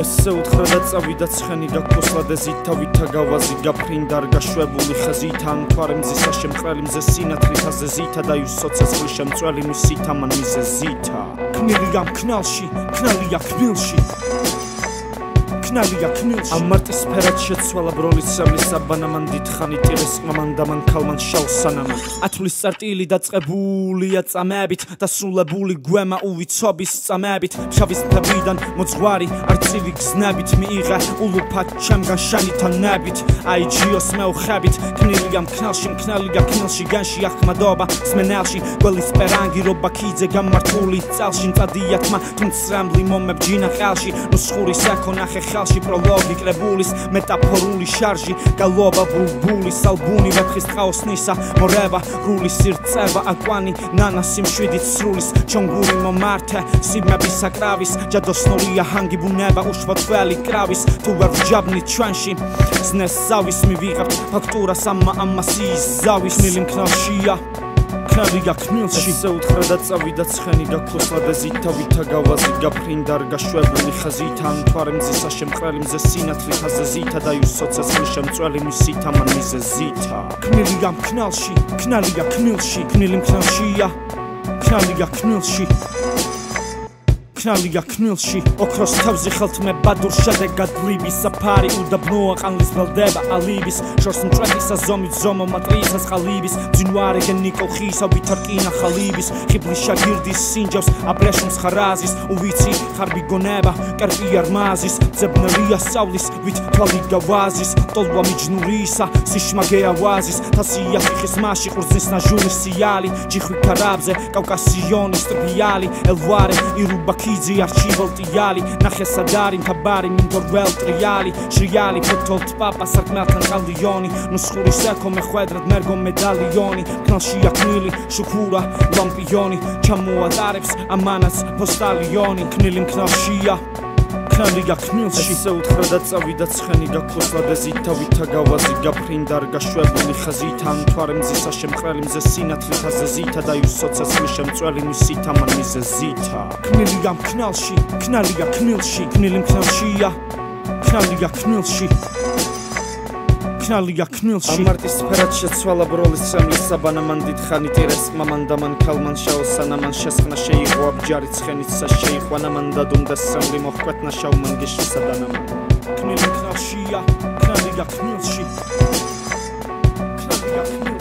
ესე უთხრა და წავიდა ცხენი გაქოსლა და ზითავითა გავაზი გაფრინდა რგაშვებული ხაზითა ან მთვარე მზისა შემყრელი მზე სინათლითაზე ზითა და იუსოცეცხლი შემწველი მისითა მან მიზე ზითა ქნელია მქნალში ქნალია ქნილში ქნალია ქნილში ამარტის ფერად შეცვალა ბროლის სამლის საბანამან დიდხანი ტირეს ყმამან და მან ქალმან შავსანამან ათვლის წარტილი დაწყებულია წამებით და სრულებული გვემა უვიცობის წამებით შავის მთებიდან მოძღვარი არცივი გზნებით მიიღე ულუფად ჩემგან შანითა ნებით აიჯიოს მეუხებით ქნილია მქნალში მქნალია ქნილში განში ახმადობა სმენელში გველის პერანგი რობა ქიძე გამართული წალში მწადია თმა თუმც რამლი მომებჯინა ხელში ნუსხური საქონახე ხელში პროლოგი კრებულის მეტაფორული შარჟი გალობა ბულბულის ალბუნი ვეფხის ხაოსნისა მორევა რული სირწევა აკვანი ნანა სიმშვიდით სრულის ჩონგური მომართე სიბმების საკრავის ჯადოსნოლია ჰანგი ბუნება უშვა კრავის თუ ვერ ვჯაბნით ჩვენში ზნეს ზავის მივიღებთ ფაქტურას ამასიის ზავის მილიმქნალშია ქნალია ქნილში ესე უთხრა და წავიდა ცხენი გაქოსლა და ზითავითა გავაზი გაფრინდა რგაშვებული ხაზითა ან მთვარე მზისა შემყრელი მზე სინათლითაზე ზითა და იუსოცეცხლი შემწველი მისითა მან მიზე ზითა ქნელია მქნალში ქნალია ქნილში ქნილი მქნალშია ქნალია ქნილში ქნალია ქნილში ოქროს თავზე ხელთმე ბადურ შედეგად ლიბის საფარი უდაბნოა ყანლის ველდება ალიბის შორს მწვეთისა ზომით ზომო მატრიცას ყალიბის ძინვარე გენიკო ხისა ვითარკინა ხალიბის ხიბლის შაგირდის სინჯავს აბრეშუმს ხარაზის უვიცი ხარბი გონება კერპი არმაზის ძებნელია სწავლის ვით თვალი გავაზის ტოლვა მიჯნურისა სიშმაგე ავაზის თასია ხის მასში ყურძნის ნაჟური სიალი ჯიხვი ქარაბზე კავკასიონის ტრბიალი ელვარე ირუბა Kizi archivoltiali nachesadari mtabari mindorvel triali shriali potolt papa sarkmeltan kaldioni nuskhuri seko mekhvedrat mergo medalioni knalshia knili shukura lampioni chamuadarebs amanas postalioni knilim knalshia ქნალია ქნილში ესე უთხრა და წავიდა ცხენი გაქოსლა და ზითავითა გავაზი გაფრინდა რგაშვებული ხაზითა ან მთვარე მზისა შემყრელი მზე სინათლითაზე ზითა და იუსოცეცხლი შემწველი მისითა მან მიზე ზითა ქნელია მქნალში ქნალია ქნილში ქნილი მქნალშია ქნალია ქნილში ქნალია ქნილში ამარტის ფერად შეცვალა ბროლის სამლის საბანამან დიდხანი ტირეს ყმამან და მან ქალმან შავსანამან შესხნა შეიღო აბჯარი ცხენიცა შეიყვანა მან დადუმდა სამლი მოჰკვეთნა შავმან გეშისა დანამან ქნილი მქნალშია ქნალია ქნილში ქნალია ქნილში